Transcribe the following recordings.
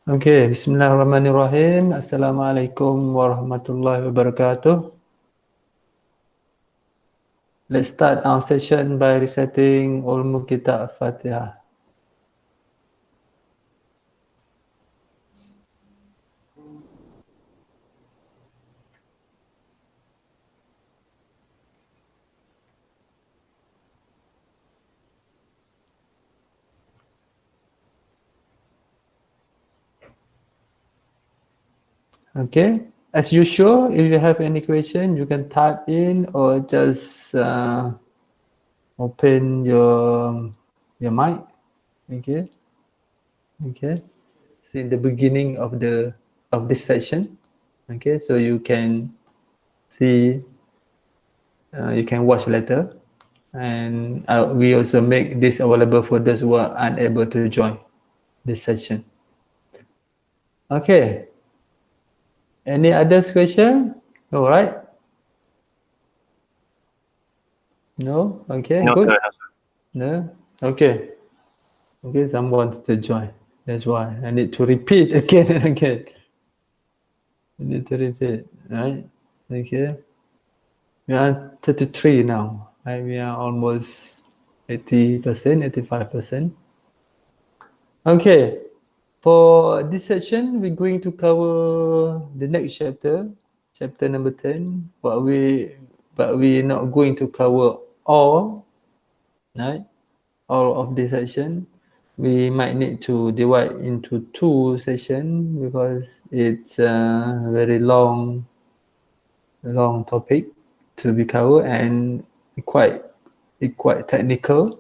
Okay, Bismillahirrahmanirrahim. Assalamualaikum warahmatullahi wabarakatuh. Let's start our session by reciting Ulumul Kitab Fatihah. Okay, as usual, if you have any question, you can type in or just open your mic. Okay, okay. It's in the beginning of this session. Okay, so you can see, you can watch later, and we also make this available for those who are unable to join this session. Okay. Any other question? All right. No? Okay, No, good. sir. No? Okay. Okay, someone wants to join. That's why I need to repeat again and again. I need to repeat, right? Okay. We are 33 now. Right? We are almost 80%, 85%. Okay. For this session, we're going to cover the next chapter, chapter number 10. But we're not going to cover all, right? All of the session. We might need to divide into 2 sessions because it's a very long topic to be covered and quite technical.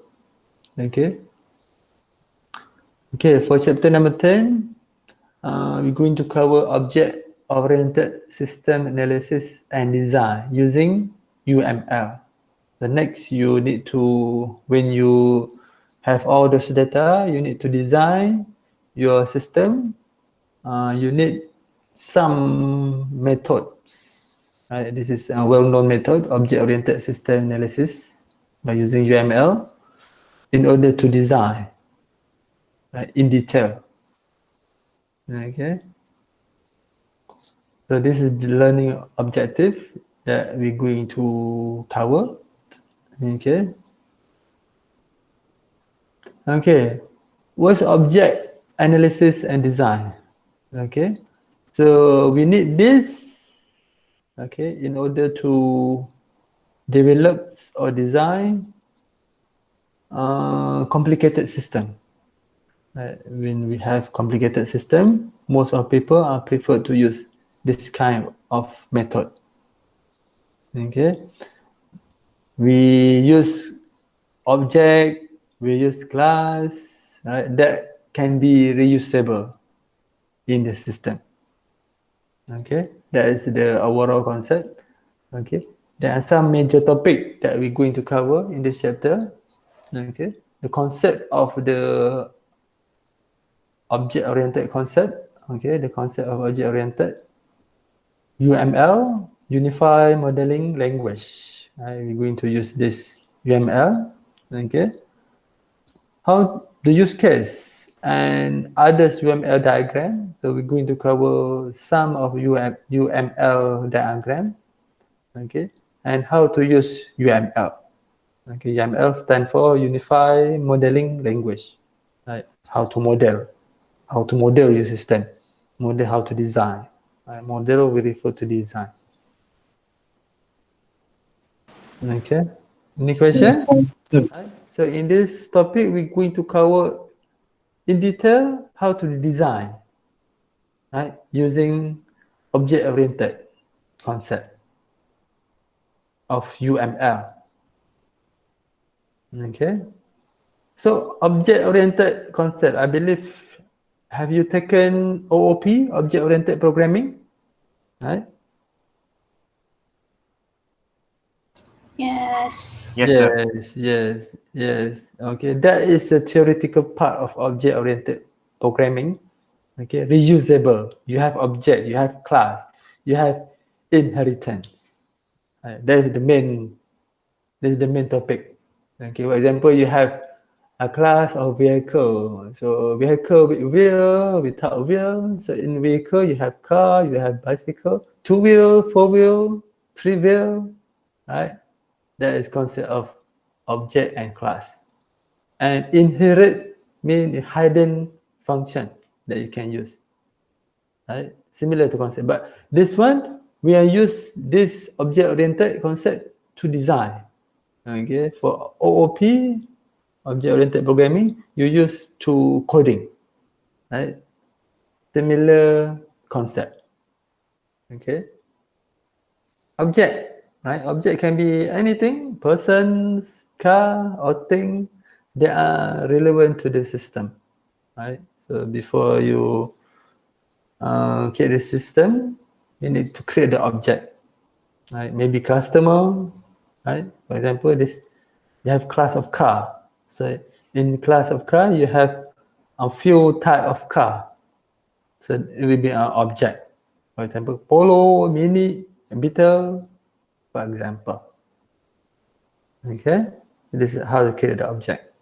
Okay. Okay, for chapter number 10, we're going to cover object-oriented system analysis and design using UML. The next, you need to, when you have all those data, you need to design your system. You need some methods. Right? This is a well-known method, object-oriented system analysis, by using UML in order to design, right, in detail. Okay. So this is the learning objective that we're going to cover. Okay. Okay. What's object analysis and design? Okay. So we need this, okay, in order to develop or design complicated system. Right? When we have complicated system, most of people are prefer to use this kind of method. Okay. We use object, we use class, right, that can be reusable in the system. Okay, that is the overall concept. Okay, there are some major topics that we're going to cover in this chapter. Okay, the concept of the object-oriented concept. Okay, the concept of object-oriented. UML, Unified Modeling Language. Right, we're going to use this UML. Okay. How the use case and others UML diagram. So we're going to cover some of UML diagram. Okay. And how to use UML. Okay. UML stands for Unified Modeling Language. Right. How to model your system. Model how to design. Right. Model we refer to design. Okay. Any question? Right. So in this topic, we're going to cover in detail how to design, right, using object-oriented concept of UML. Okay. So object-oriented concept, I believe, have you taken OOP, object-oriented programming? Right? Yes. Yes, sir. Yes. Okay, that is a theoretical part of object-oriented programming. Okay, reusable. You have object, you have class, you have inheritance. That is the main topic. Okay, for example, you have a class of vehicle. So vehicle with wheel, without wheel. So in vehicle, you have car, you have bicycle, 2-wheel, 4-wheel, 3-wheel, right? That is concept of object and class. And inherit means hidden function that you can use, right? Similar to concept, but this one we are use this object-oriented concept to design. Okay, for OOP, object-oriented programming, you use to coding, right? Similar concept. Okay. Object, right? Object can be anything, persons, car, or thing that are relevant to the system, right? So before you create the system, you need to create the object, right? Maybe customer, right? For example, this you have class of car. So in class of car, you have a few type of car. So it will be an object. For example, Polo, Mini, Beetle, for example. Okay, this is how to create the object.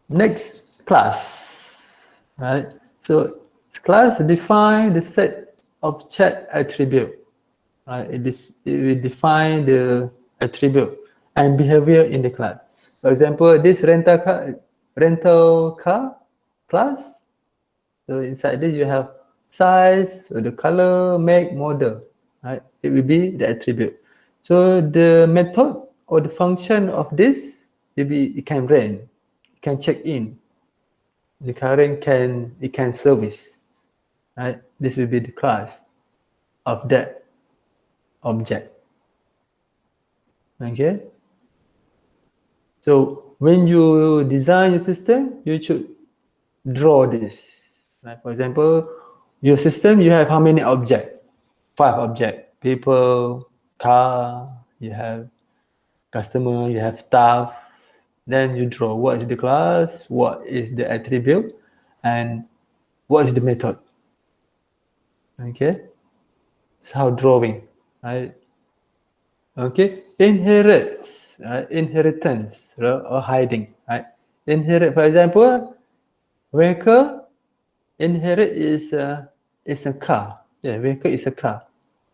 Next, class, right? So class define the set of chat attribute. Right? It will define the attribute and behavior in the class. For example, this rental car class. So inside this you have size, the color, make, model. Right? It will be the attribute. So the method or the function of this will be it can rent, it can check in, the current can service. Right? This will be the class of that object. Okay. So when you design your system, you should draw this. Like for example, your system, you have how many objects? 5 objects. People, car, you have customer, you have staff. Then you draw what is the class, what is the attribute, and what is the method. Okay. It's how drawing, right? Okay. Inheritance, right? Or hiding, right? Inherit, for example, vehicle, inherit is a car. Yeah, vehicle is a car.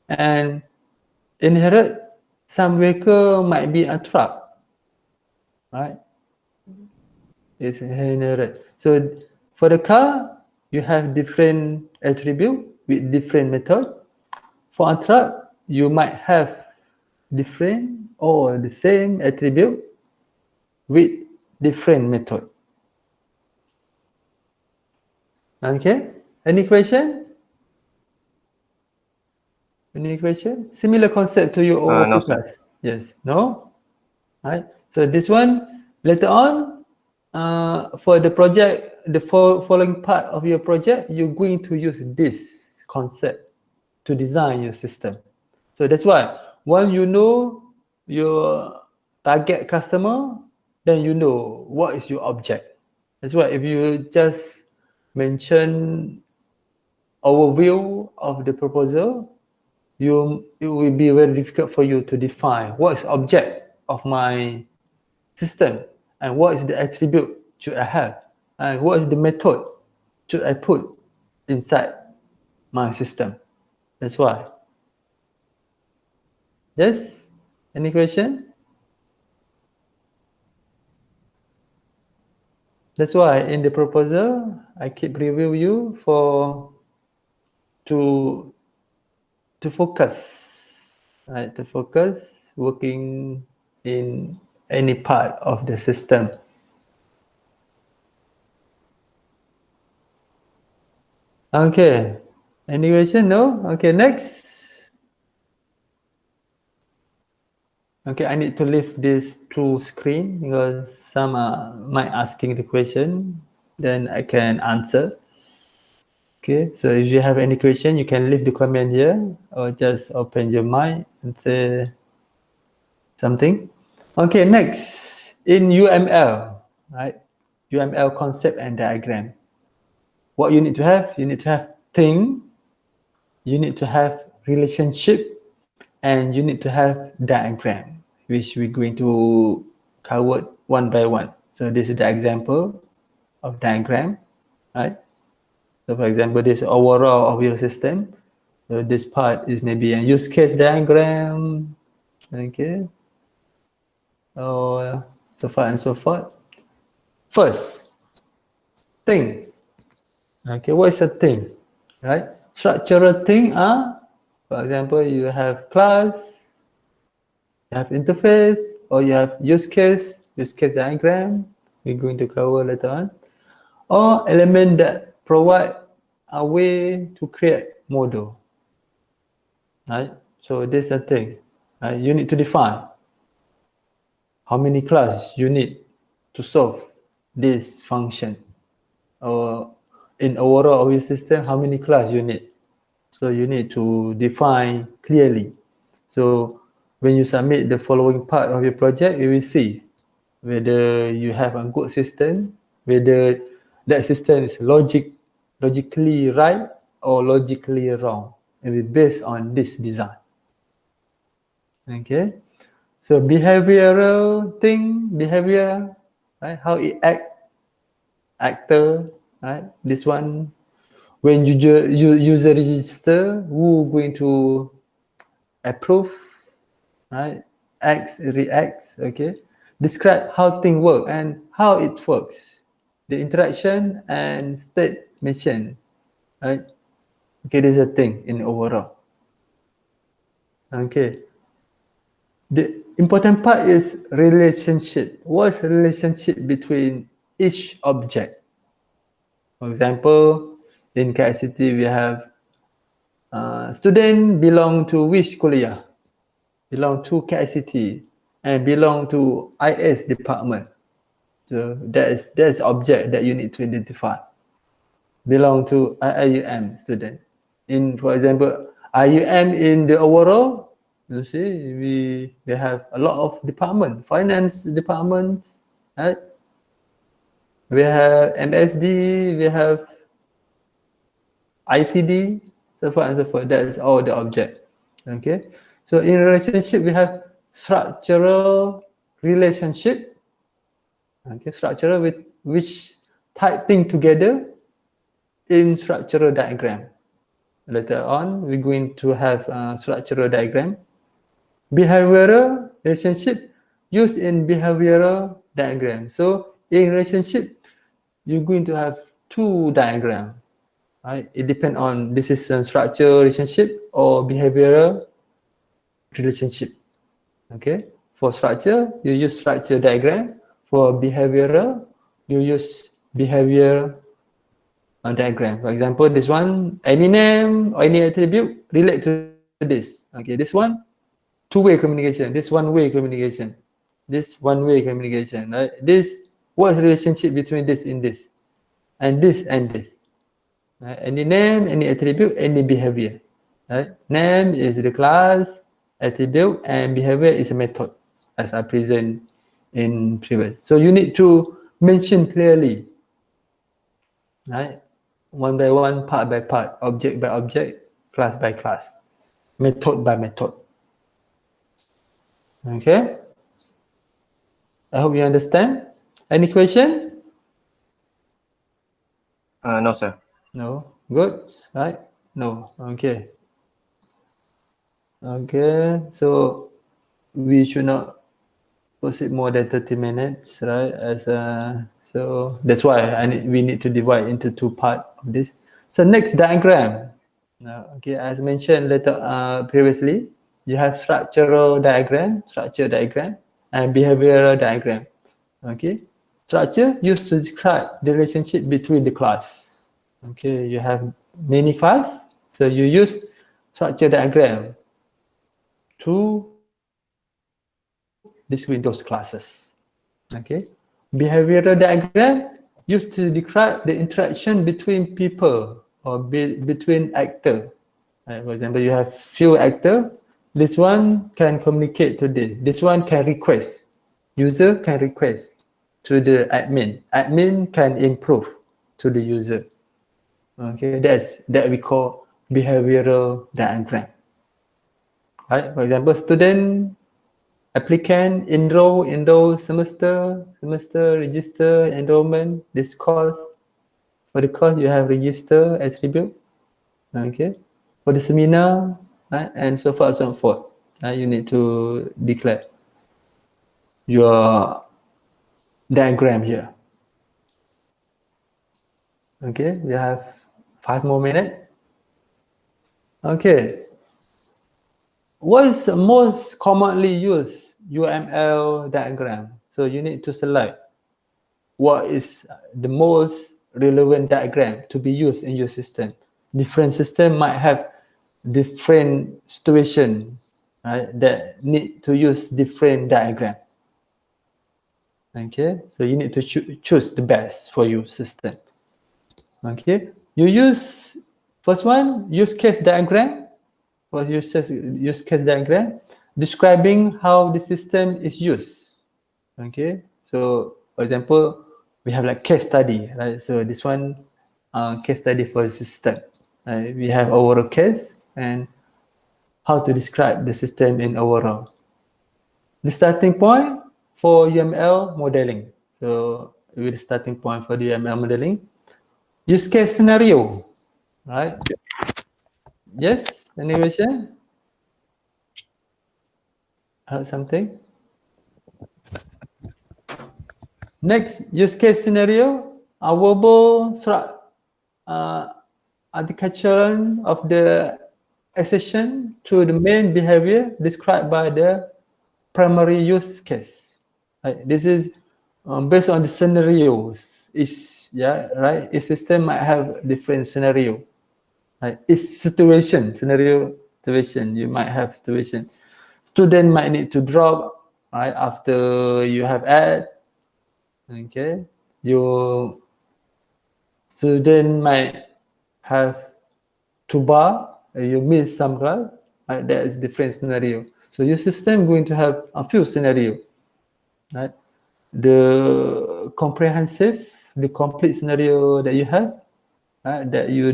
And inherit, some vehicle might be a truck, right? It's inherit. So for the car, you have different attribute with different method. For a truck, you might have different or the same attribute with different method. Okay, any question? Any question? Similar concept to your OOP No, class? Yes, no? Right. So this one, later on, for the project, the following part of your project, you're going to use this concept to design your system. So that's why, once you know your target customer, then you know what is your object. That's why if you just mention overview of the proposal, it will be very difficult for you to define what is object of my system and what is the attribute should I have and what is the method should I put inside my system. That's why. Yes? Any question? That's why in the proposal, I keep review you to focus, right? To focus working in any part of the system. Okay. Any question? No? Okay, next. Okay, I need to leave this to screen because some might asking the question, then I can answer. Okay, so if you have any question, you can leave the comment here or just open your mic and say something. Okay, next, in UML, right? UML concept and diagram. What you need to have thing, you need to have relationship, and you need to have diagram. which we're going to cover one by one. So this is the example of diagram, right? So for example, this overall of your system. So this part is maybe a use case diagram, okay? Or so far and so forth. First, thing. Okay, what is a thing? Right? Structural thing are, for example, you have class, you have interface, or you have use case diagram. We're going to cover later on. Or element that provide a way to create model. Right? So this is a thing. Right? You need to define how many classes you need to solve this function. Or in overall of your system, how many class you need. So you need to define clearly. So when you submit the following part of your project, you will see whether you have a good system, whether that system is logically right or logically wrong. It will be based on this design. Okay. So behavioral thing, behavior, right? How it actor, right? This one, when user register, who going to approve, right? Acts, reacts, okay? Describe how things work and how it works. The interaction and state mentioned, right? Okay, this is a thing in overall. Okay. The important part is relationship. What's the relationship between each object? For example, in KICT, we have student belong to which kuliah? Belong to KICT and belong to IS department. So that's object that you need to identify. Belong to IUM student. In, for example, IUM in the overall, you see, we have a lot of department, finance departments, right? We have MSD, we have ITD, so far and so forth. That is all the object. Okay. So in relationship, we have structural relationship. Okay, structural with which type thing together in structural diagram. Later on, we're going to have a structural diagram. Behavioral relationship used in behavioral diagram. So in relationship, you're going to have two diagrams. Right? It depends on this is a structural relationship or behavioral relationship. Okay. For structure, you use structure diagram. For behavioral, you use behavior diagram. For example, this one, any name or any attribute relate to this. Okay, this one, two-way communication. This one-way communication. This one-way communication. Right? This, what's the relationship between this and this? And this and this. Right? Any name, any attribute, any behavior. Right? Name is the class, attribute, and behavior is a method, as I present in previous. So you need to mention clearly, right? One by one, part by part, object by object, class by class, method by method. Okay? I hope you understand. Any question? No, sir. No. Good. Right? No. Okay. Okay. So we should not proceed more than 30 minutes, right? So that's why we need to divide into two parts of this. So next diagram. Okay, as mentioned previously, you have structure diagram, and behavioral diagram. Okay, structure used to describe the relationship between the class. Okay, you have many class, so you use structure diagram to describe those classes. Okay, behavioral diagram used to describe the interaction between people or between actors. For example, you have few actors. This one can communicate to this. This one can request. User can request to the admin. Admin can improve to the user. Okay, that we call behavioral diagram. Right? For example, student applicant, enroll, semester, register, enrollment, this course. For the course, you have register attribute. Okay. For the seminar, right, and so far and so forth. You need to declare your diagram here. Okay, we have 5 more minutes. Okay. What is the most commonly used UML diagram? So you need to select what is the most relevant diagram to be used in your system. Different system might have different situation, right, that need to use different diagram. Okay, so you need to choose the best for your system. Okay, you use first one, use case diagram. What use case diagram describing how the system is used. Okay, so for example, we have like case study, right? So this one, case study for the system. Right? We have overall case and how to describe the system in overall. The starting point for UML modeling. So with the starting point for the UML modeling, use case scenario, right? Yes, any question? Heard something? Next, use case scenario, a verbal articulation of the accession to the main behavior described by the primary use case. Right? This is based on the scenarios. Right? Each system might have different scenario. Right? Each situation, you might have situation. Student might need to drop, right, after you have add. Okay, your student might have to bar, you miss some class, right? That is different scenario. So your system going to have a few scenario, right? The comprehensive, the complete scenario that you have, right? That you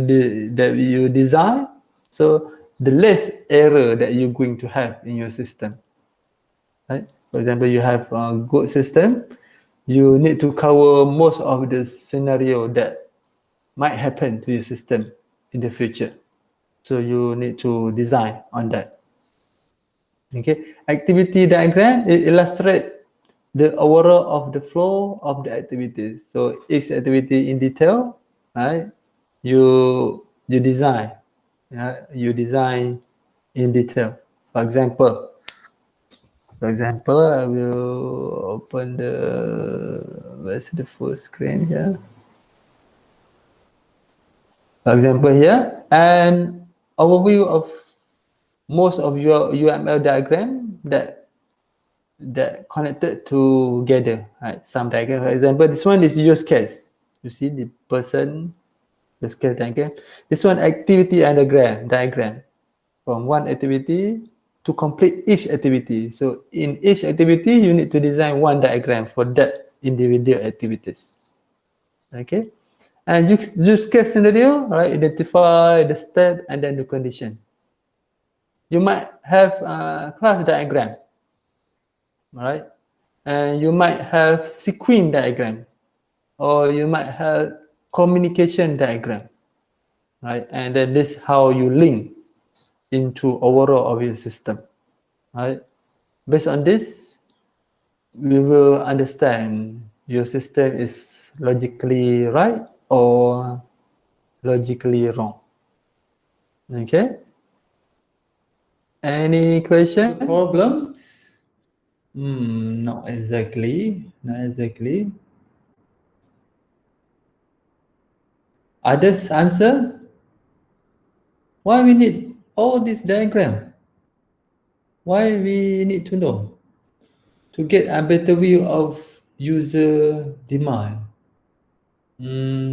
design. So the less error that you're going to have in your system, right? For example, you have a good system, you need to cover most of the scenario that might happen to your system in the future. So you need to design on that. Okay, activity diagram, it illustrates the overall of the flow of the activities. So each activity in detail, right? You design, you design in detail. For example, I will open where's the full screen here. For example here, an overview of most of your UML diagram that connected together, right? Some diagram, for example, this one is use case. You see the person use case diagram. This one activity diagram from one activity to complete each activity. So in each activity, you need to design one diagram for that individual activities. Okay, and use case scenario, right? Identify the step and then the condition. You might have a class diagram, right? And you might have sequence diagram, or you might have communication diagram, right? And then this is how you link into overall of your system, right? Based on this, we will understand your system is logically right or logically wrong. Okay? Any question? Problems? Not exactly. Not exactly. Others answer? Why we need all this diagram? Why we need to know? To get a better view of user demand.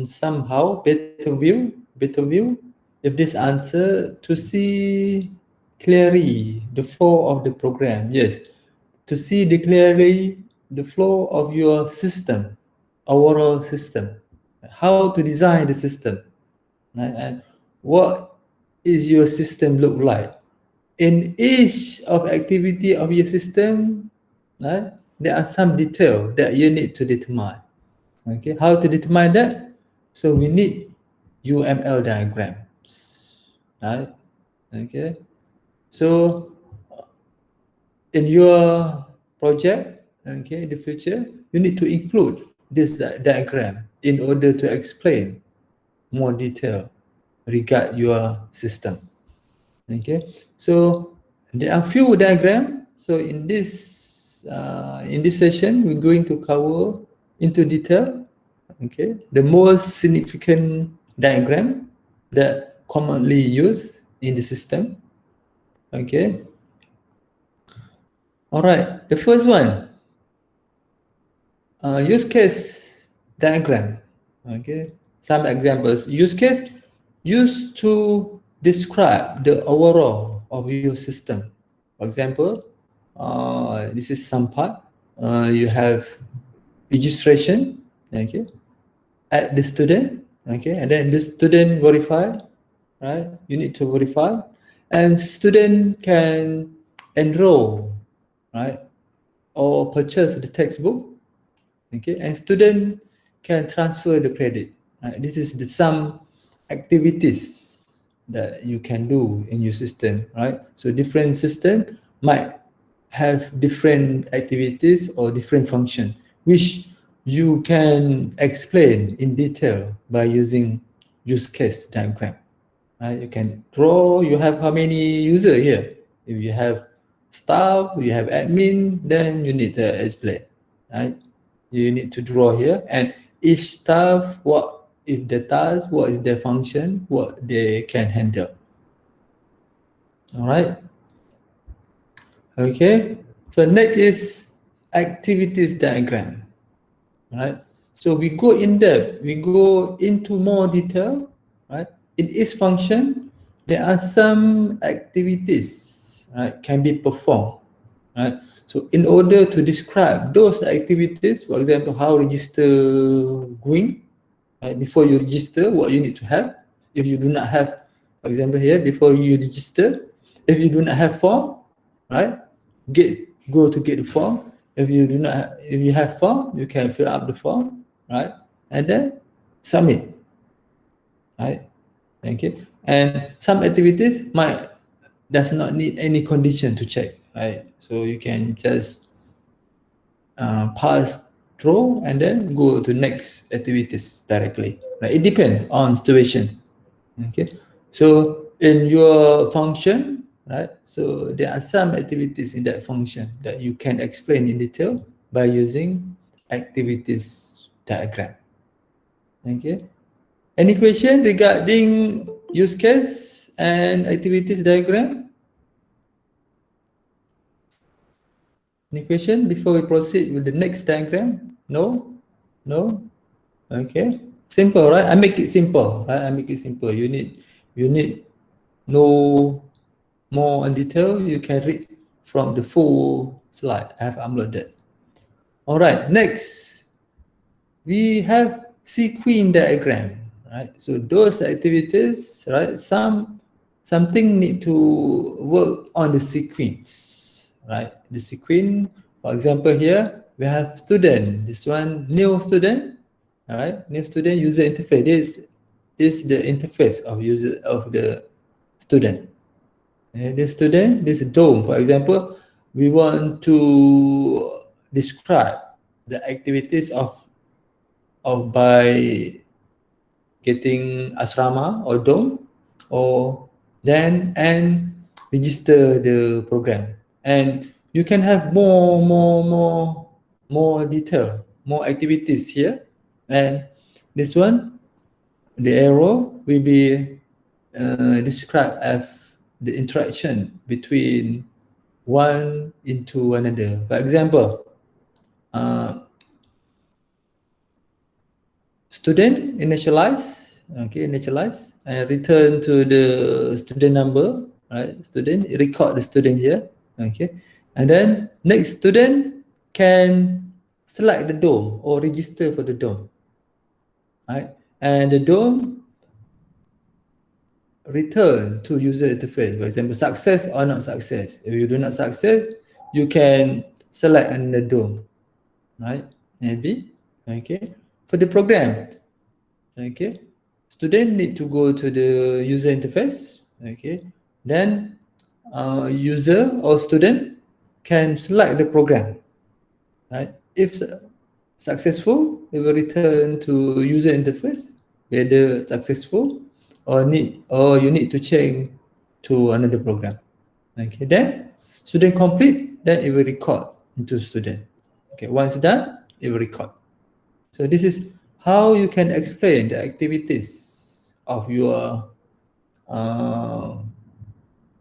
Somehow better view. If this answer to see clearly the flow of the program, yes, to see clearly the flow of your system, overall system, how to design the system, and what is your system look like. In each of activity of your system, right? There are some detail that you need to determine. Okay, how to determine that? So we need UML diagrams, right? Okay, so in your project, okay, in the future, you need to include this diagram in order to explain more detail regard your system. Okay, so there are few diagram. So in this session, we're going to cover into detail. Okay, the most significant diagram that commonly used in the system. Okay, all right. The first one, use case diagram. Okay, some examples. Use case used to describe the overall of your system. For example, this is some part. You have registration. Okay, add the student. Okay, and then the student verify. Right, you need to verify, and student can enroll, right, or purchase the textbook. Okay, and student can transfer the credit. Right? This is some activities that you can do in your system, right? So different system might have different activities or different function, which you can explain in detail by using use case diagram. Right? You can draw. You have how many user here? If you have staff, you have admin, then you need to explain, right? You need to draw here, and each staff, what if the task, what is their function, what they can handle. All right. Okay. So next is activities diagram. Right. So we go in depth. We go into more detail. Right. In each function, there are some activities. Right, can be performed. Right. So in order to describe those activities, for example, how register going, right? Before you register, what you need to have. If you do not have, for example, here before you register, if you do not have form, right? Go to get the form. If you do not, if you have form, you can fill up the form, right? And then submit, right? Okay. And some activities might does not need any condition to check, right? So you can just pass through and then go to next activities directly. Right? It depends on situation. Okay. So in your function, right? So there are some activities in that function that you can explain in detail by using activities diagram. Okay. Any question regarding use case and activities diagram? Any question before we proceed with the next diagram? No? No? Okay. Simple, right? I make it simple, right? I make it simple. You need no more in detail. You can read from the full slide. I have uploaded. All right. Next, we have sequence diagram, right? So those activities, right? Something need to work on the sequence, right? The sequence, for example, here we have student. This one new student. All right, new student user interface. This is the interface of user of the student. And this student, this DOM, for example, we want to describe the activities of by getting asrama or DOM, or then and register the program. And you can have more detail, more activities here. And this one, the arrow will be described as the interaction between one into another. For example, student initialize, okay, initialize and return to the student number, right? Student, record the student here, okay, and then next student can select the DOM or register for the DOM, right? And the DOM return to user interface. For example, success or not success. If you do not success, you can select another DOM, right? Maybe, okay. For the program, okay, student need to go to the user interface, okay. Then user or student can select the program, right? If successful, it will return to user interface, whether successful or you need to change to another program. Okay, then student complete, then it will record into student. Okay, once done, it will record. So this is how you can explain the activities of your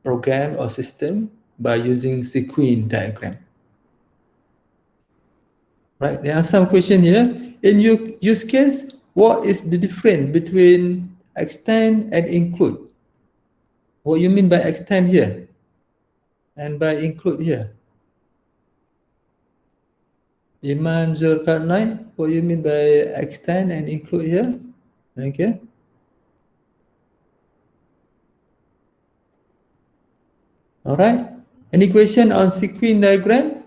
program or system by using sequence diagram. Right, there are some questions here. In your use case, what is the difference between extend and include? What you mean by extend here and by include here? Iman Zulkarnain, what you mean by extend and include here? Okay. All right. Any question on sequence diagram?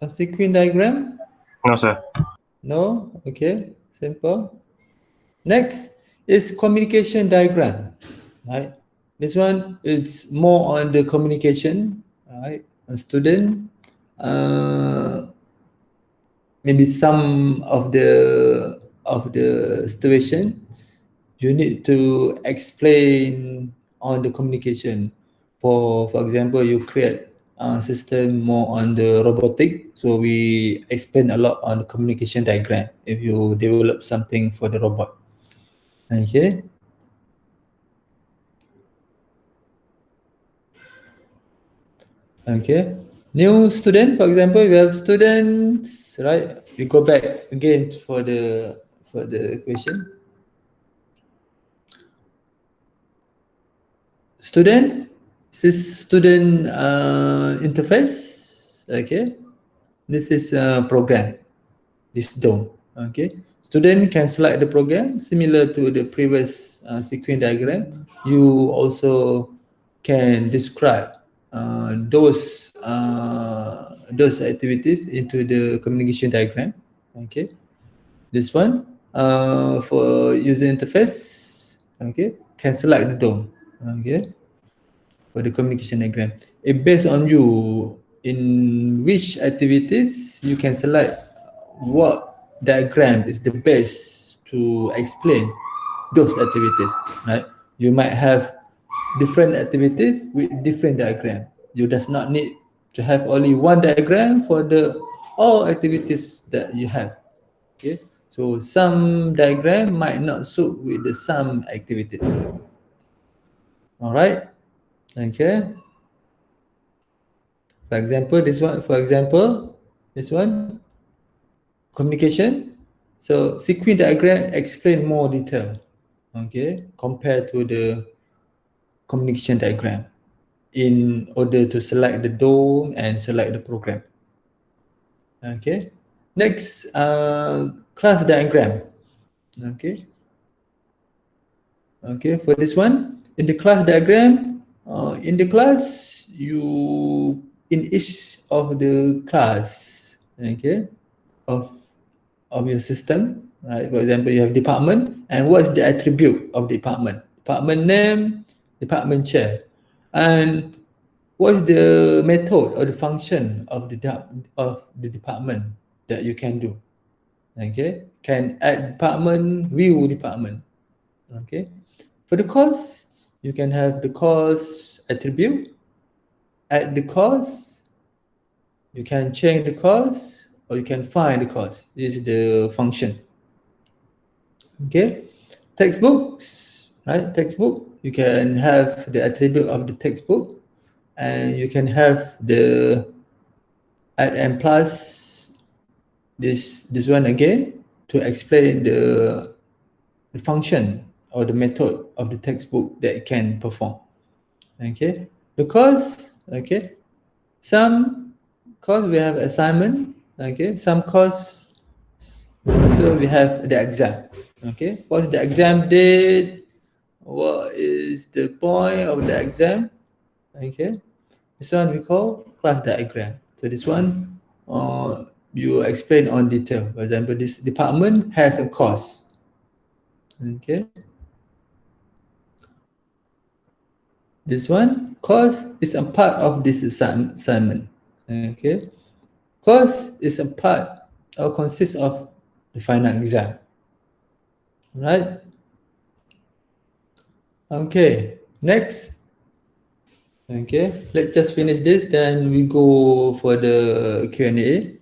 A sequence diagram? No, sir. No? Okay. Simple. Next is communication diagram. Right. This one is more on the communication. Right. A student, maybe some of the situation you need to explain on the communication. For example, you create a system more on the robotic, so we explain a lot on the communication diagram if you develop something for the robot. Okay. Okay. New student, for example, we have students, right? We go back again for the question. Student, this is student interface. Okay, this is a program, this DOM. Okay, student can select the program similar to the previous sequence diagram. You also can describe those activities into the communication diagram. Okay, this one for user interface. Okay, can select the DOM. Okay, for the communication diagram. It based on you in which activities you can select what diagram is the best to explain those activities, right? You might have different activities with different diagram. You does not need to have only one diagram for the all activities that you have. Okay, so some diagram might not suit with the some activities. All right. Okay. For example, this one, communication. So sequence diagram explain more detail, okay, compared to the communication diagram in order to select the DOM and select the program. Okay. Next, class diagram. Okay. Okay, for this one, in the class diagram, in the class, in each of the class, okay, of your system, right? For example, you have department, and what's the attribute of department? Department name, department chair, and what's the method or the function of the department that you can do? Okay, can add department, view department. Okay, for the course, you can have the course attribute, add the course, you can change the course, or you can find the course. This is the function. Okay, textbooks, right? Textbook, you can have the attribute of the textbook, and you can have the add and plus this one again to explain the function or the method of the textbook that it can perform. Okay, the course, okay, some course we have assignment, okay, some course so we have the exam. Okay, what's the exam date, what is the point of the exam. Okay, this one we call class diagram. So this one you explain on detail. For example, this department has a course. Okay, this one course is a part of this assignment. Okay, course is a part or consists of the final exam. Right? Okay, next. Okay, let's just finish this, then we go for the Q&A.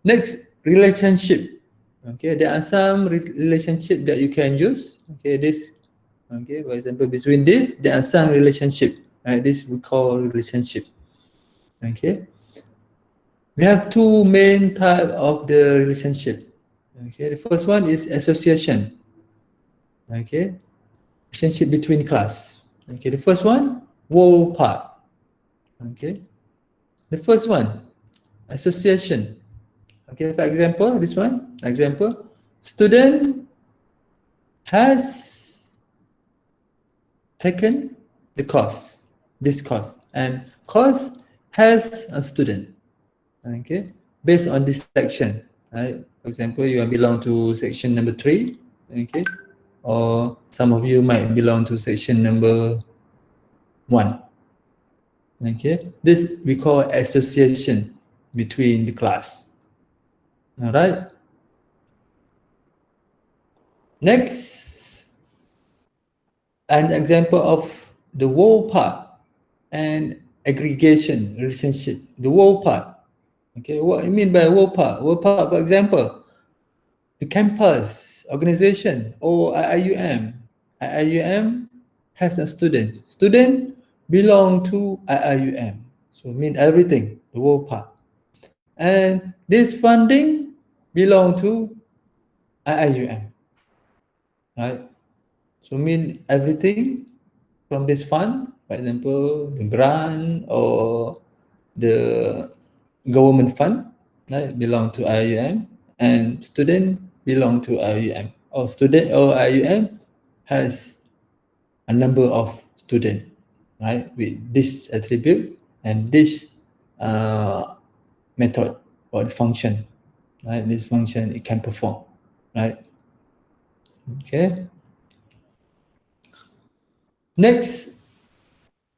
Next, relationship. Okay, there are some relationship that you can use. Okay, for example, between this, there are some relationship. Right, this we call relationship. Okay, we have two main type of the relationship. Okay, the first one is association. Okay, relationship between class. Okay, the first one, whole part. Okay, the first one, association. Okay, for example, this one, example, student has taken the course, this course, and course has a student. Okay, based on this section, right? For example, you belong to section number 3, okay, or some of you might belong to section number 1. Okay, this we call association between the class. All right. Next, an example of the whole part and aggregation relationship. The whole part. Okay, what I mean by whole part? Whole part, for example, the campus organization or IIUM. IIUM has a student. Student belong to IIUM. So mean everything, the whole part. And this funding belong to IIUM. Right? So mean everything from this fund, for example, the grant or the government fund, right, belong to IUM, and student belong to IUM. Or student or IUM has a number of student, right, with this attribute and this method or function, right? This function it can perform, right? Okay. Next,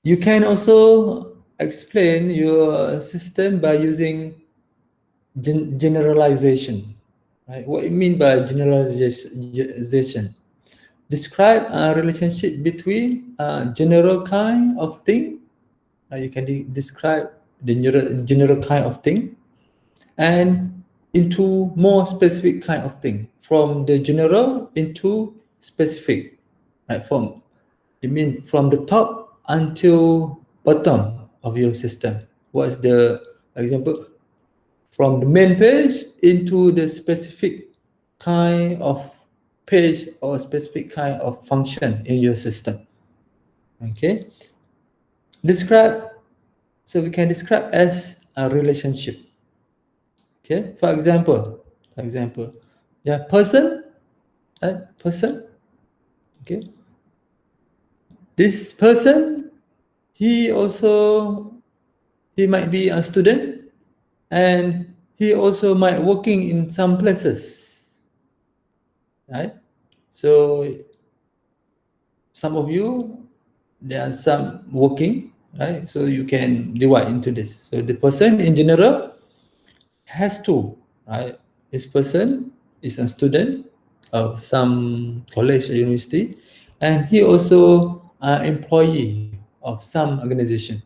you can also explain your system by using generalization. Right? What I mean by generalization? Describe a relationship between a general kind of thing. You can describe the general kind of thing and into more specific kind of thing. From the general into specific. Right? It means from the top until bottom of your system. What's the example? From the main page into the specific kind of page or specific kind of function in your system. Okay. Describe. So we can describe as a relationship. Okay. For example, yeah, person, person. Okay. This person, he might be a student, and he also might working in some places, right? So some of you, there are some working, right? So you can divide into this. So the person in general has two, right? This person is a student of some college or university, and he also an employee of some organization,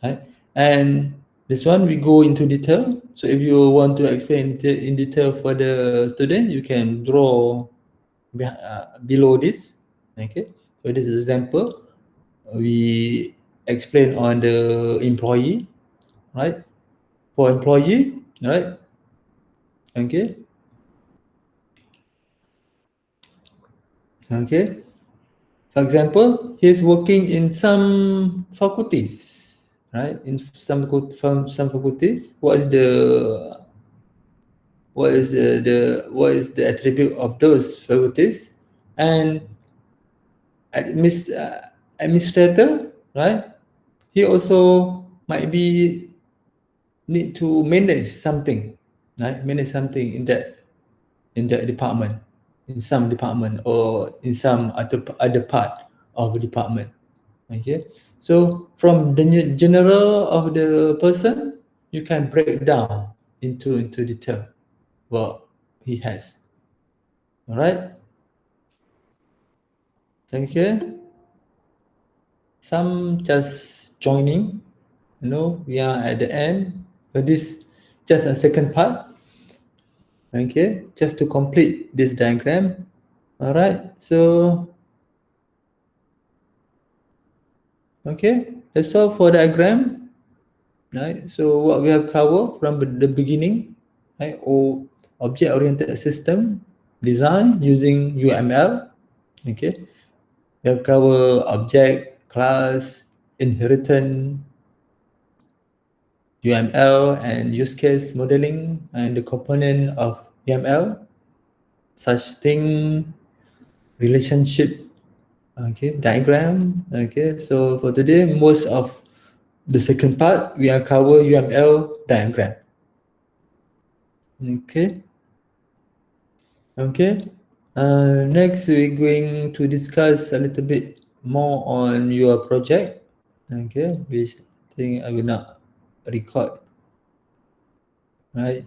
right? And this one we go into detail. So if you want to explain in detail for the student, you can draw below this. Okay, so this is example. We explain on the employee, right? For employee, right? Okay. Okay. For example, he's working in some faculties, right? In from some faculties, what is the attribute of those faculties, and administrator, right? He also might be need to manage something, right? Manage something in that department, in some department or in some other part of the department. Okay, so from the general of the person, you can break down into detail what he has. All right. Thank you. Some just joining. You know, we are at the end. But this just a second part. Okay, just to complete this diagram. All right. So okay, that's all for diagram. Right. So what we have covered from the beginning, right? Or object-oriented system design using UML. Okay. We have covered object, class, inheritance, UML, and use case modeling, and the component of UML, such thing, relationship, okay, diagram. Okay, so for today, most of the second part, we are cover UML diagram. Okay. Okay. Next, we're going to discuss a little bit more on your project. Okay, which I think I will not record. Right.